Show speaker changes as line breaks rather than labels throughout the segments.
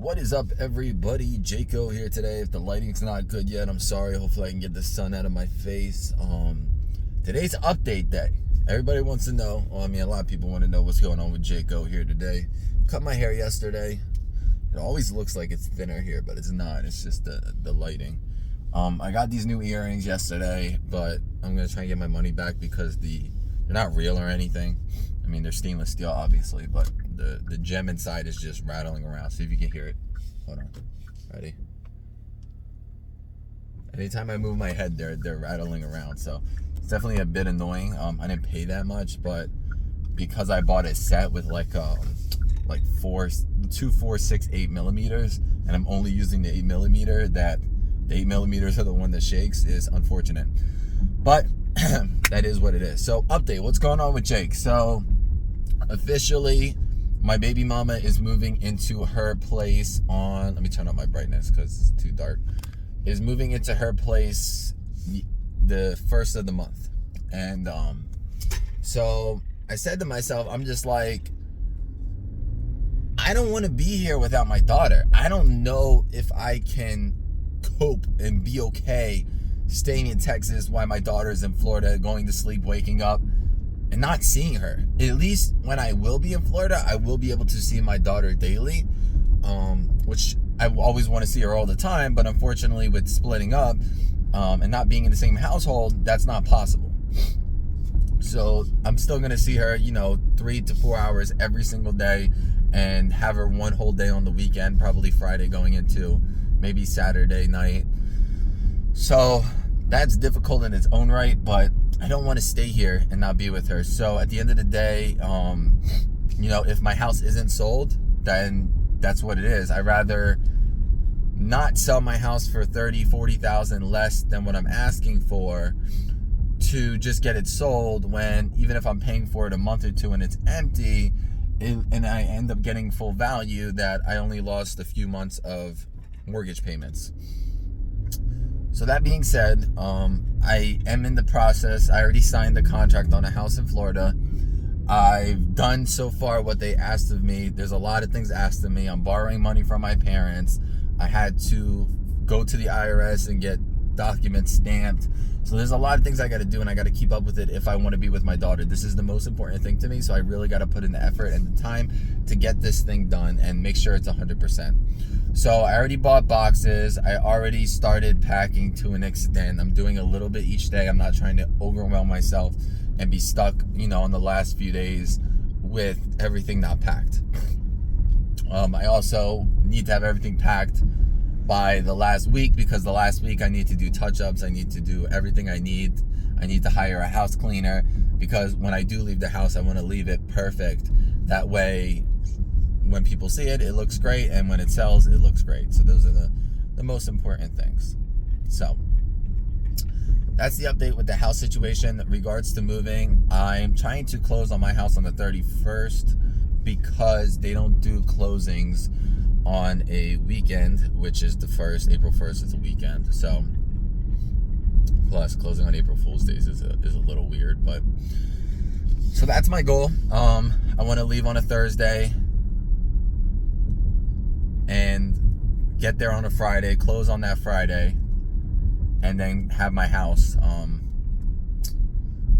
What is up, everybody? Jaco here today. If the lighting's not good yet, I'm sorry. Hopefully I can get the sun out of my face. Today's update day. Everybody wants to know, a lot of people want to know what's going on with Jaco here today. Cut my hair yesterday. It always looks like it's thinner here, but it's not. It's just the lighting. I got these new earrings yesterday, but I'm going to try and get my money back because they're not real or anything. They're stainless steel, obviously, but the gem inside is just rattling around. See if you can hear it. Hold on. Ready? Anytime I move my head, they're rattling around. So it's definitely a bit annoying. I didn't pay that much, but because I bought a set with like 4, 6, 8 millimeters, and I'm only using the 8 millimeter, the 8 millimeters are the one that shakes, is unfortunate. But that is what it is. So update, what's going on with Jake? So officially, my baby mama is moving into her place on, let me turn up my brightness because it's too dark, is moving into her place the first of the month. And so I said to myself, I'm just like, I don't want to be here without my daughter. I don't know if I can cope and be okay staying in Texas while my daughter's in Florida, going to sleep, waking up, and not seeing her. At least when I will be in Florida, I will be able to see my daughter daily, which I always want to see her all the time, but unfortunately with splitting up and not being in the same household, that's not possible. So I'm still going to see her, 3 to 4 hours every single day, and have her one whole day on the weekend, probably Friday going into maybe Saturday night. So that's difficult in its own right, but I don't want to stay here and not be with her. So at the end of the day, if my house isn't sold, then that's what it is. I'd rather not sell my house for $30,000-$40,000 less than what I'm asking for, to just get it sold, when even if I'm paying for it a month or two and it's empty, and I end up getting full value, that I only lost a few months of mortgage payments. So that being said, I am in the process. I already signed the contract on a house in Florida. I've done so far what they asked of me. There's a lot of things asked of me. I'm borrowing money from my parents. I had to go to the IRS and get documents stamped. So there's a lot of things I got to do, and I got to keep up with it if I want to be with my daughter. This is the most important thing to me, so I really got to put in the effort and the time to get this thing done and make sure it's 100%. So I already bought boxes. I already started packing to an extent. I'm doing a little bit each day. I'm not trying to overwhelm myself and be stuck, in the last few days with everything not packed. I also need to have everything packed by the last week, because the last week I need to do touch-ups. I need to do everything I need. I need to hire a house cleaner, because when I do leave the house, I want to leave it perfect. That way, when people see it, it looks great, and when it sells, it looks great. So those are the most important things. So that's the update with the house situation. In regards to moving, I'm trying to close on my house on the 31st, because they don't do closings on a weekend, which is the 1st. April 1st is a weekend. So plus closing on April Fool's Days is a little weird, but so that's my goal. I want to leave on a Thursday and get there on a Friday, close on that Friday, and then have my house.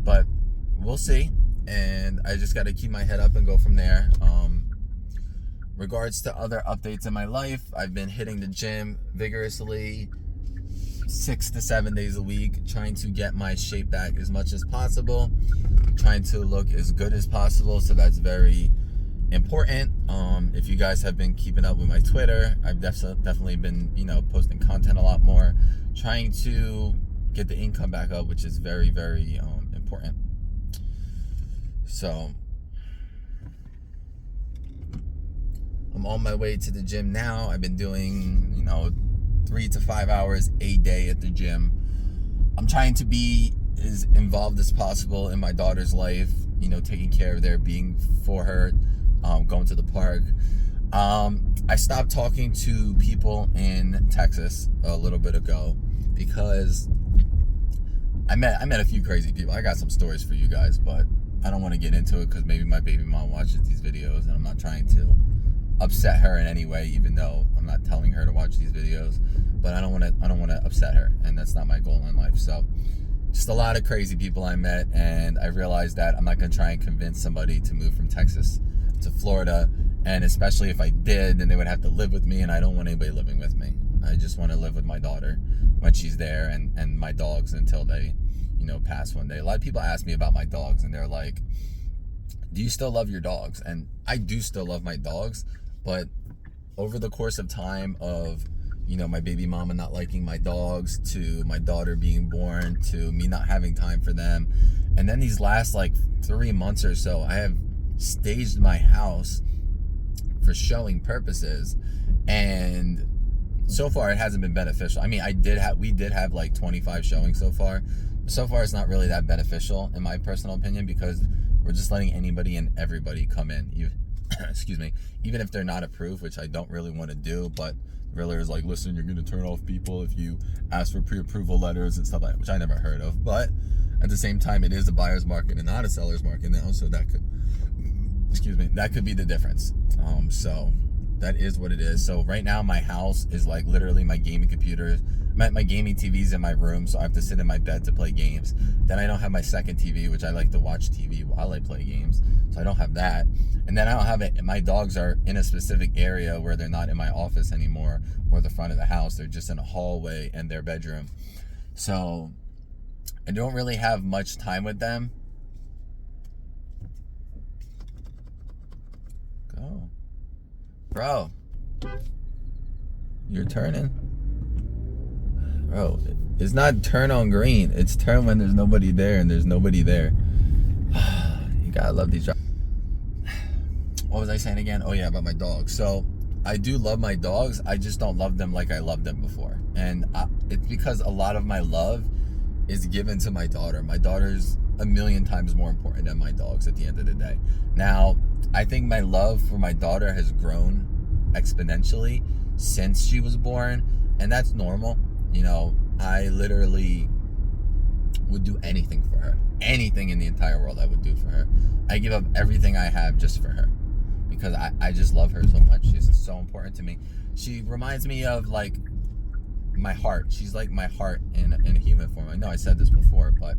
But we'll see, and I just got to keep my head up and go from there. Regards to other updates in my life, I've been hitting the gym vigorously 6 to 7 days a week, trying to get my shape back as much as possible, trying to look as good as possible. So that's very important. If you guys have been keeping up with my Twitter, I've definitely been, posting content a lot more, trying to get the income back up, which is very, very important. So I'm on my way to the gym now. I've been doing, 3 to 5 hours a day at the gym. I'm trying to be as involved as possible in my daughter's life, taking care of being for her, going to the park. I stopped talking to people in Texas a little bit ago, because I met a few crazy people. I got some stories for you guys, but I don't want to get into it because maybe my baby mom watches these videos, and I'm not trying to upset her in any way, even though I'm not telling her to watch these videos. But I don't want to upset her, and that's not my goal in life. So just a lot of crazy people I met, and I realized that I'm not going to try and convince somebody to move from Texas to Florida, and especially if I did, then they would have to live with me, and I don't want anybody living with me. I just want to live with my daughter when she's there, and my dogs until they, pass one day. A lot of people ask me about my dogs, and they're like, do you still love your dogs? And I do still love my dogs, but over the course of time of my baby mama not liking my dogs, to my daughter being born, to me not having time for them, and then these last 3 months or so, I have staged my house for showing purposes, and so far it hasn't been beneficial. I mean, we did have 25 showings so far. So far it's not really that beneficial in my personal opinion, because we're just letting anybody and everybody come in. Excuse me, even if they're not approved, which I don't really want to do, but realtor is like, listen, you're going to turn off people if you ask for pre-approval letters and stuff like that, which I never heard of. But at the same time, it is a buyer's market and not a seller's market now, so that could be the difference. So that is what it is. So right now my house is literally my gaming computers. My gaming TV's in my room, so I have to sit in my bed to play games. Then I don't have my second TV, which I like to watch TV while I play games, so I don't have that. And then I don't have it. My dogs are in a specific area where they're not in my office anymore or the front of the house. They're just in a hallway and their bedroom. So I don't really have much time with them. Go. Bro. You're turning. Bro, it's not turn on green. It's turn when there's nobody there, and there's nobody there. You gotta love these. What was I saying again? Oh yeah, about my dogs. So I do love my dogs. I just don't love them like I loved them before. And it's because a lot of my love is given to my daughter. My daughter's a million times more important than my dogs at the end of the day. Now, I think my love for my daughter has grown exponentially since she was born, and that's normal. I literally would do anything for her. Anything in the entire world I would do for her. I give up everything I have just for her, because I just love her so much. She's so important to me. She reminds me of my heart. She's like my heart in a human form. I know I said this before, but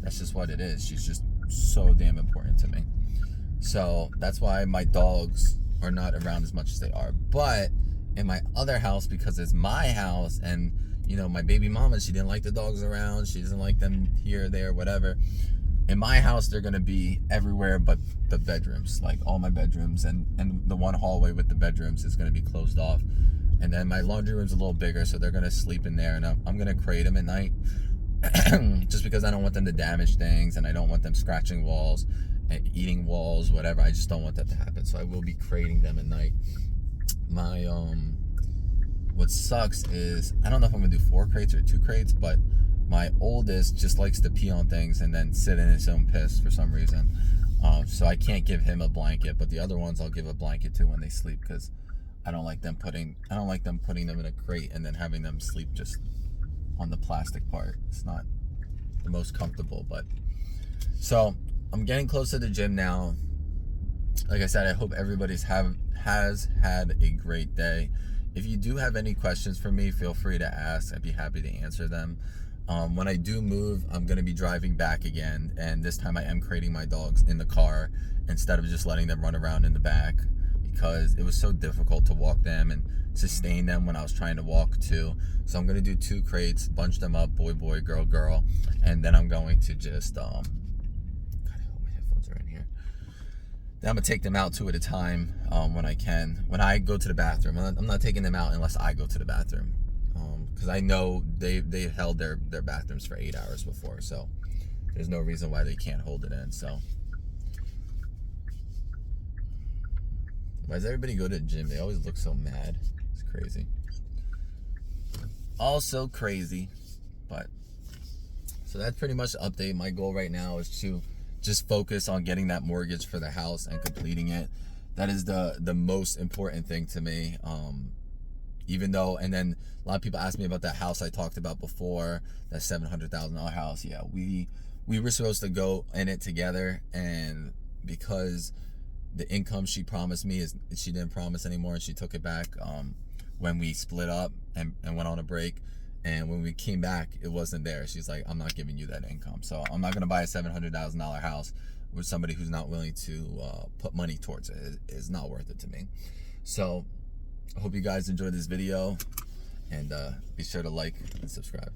that's just what it is. She's just so damn important to me. So that's why my dogs are not around as much as they are. But in my other house, because it's my house, and my baby mama, she didn't like the dogs around. She doesn't like them here, there, whatever. In my house, they're going to be everywhere but the bedrooms, all my bedrooms, and the one hallway with the bedrooms is going to be closed off. And then my laundry room's a little bigger, so they're going to sleep in there, and I'm going to crate them at night just because I don't want them to damage things, and I don't want them scratching walls and eating walls, whatever. I just don't want that to happen, so I will be crating them at night. My what sucks is, I don't know if I'm gonna do 4 crates or 2 crates, but my oldest just likes to pee on things and then sit in his own piss for some reason. So I can't give him a blanket, but the other ones I'll give a blanket to when they sleep, because I don't like them putting them in a crate and then having them sleep just on the plastic part. It's not the most comfortable. But so I'm getting close to the gym now. Like I said, I hope everybody's has had a great day. If you do have any questions for me, feel free to ask. I'd be happy to answer them. When I do move, I'm going to be driving back again, and this time I am crating my dogs in the car instead of just letting them run around in the back, because it was so difficult to walk them and sustain them when I was trying to walk too. So I'm going to do 2 crates, bunch them up, boy, boy, girl, girl, and then I'm going to just God, I hope my headphones are in here. Then I'm going to take them out 2 at a time when I can. When I go to the bathroom, I'm not taking them out unless I go to the bathroom, because I know they held their bathrooms for 8 hours before, so there's no reason why they can't hold it in. So why does everybody go to the gym? They always look so mad. It's crazy. Also crazy. But so that's pretty much the update. My goal right now is to just focus on getting that mortgage for the house and completing it. That is the most important thing to me. Even though, and then a lot of people ask me about that house I talked about before, that $700,000 house. Yeah, we were supposed to go in it together, and because the income she promised me is she didn't promise anymore, and she took it back when we split up and went on a break. And when we came back, it wasn't there. She's like, I'm not giving you that income. So I'm not gonna buy a $700,000 house with somebody who's not willing to put money towards it. It's not worth it to me. So I hope you guys enjoyed this video, and be sure to like and subscribe.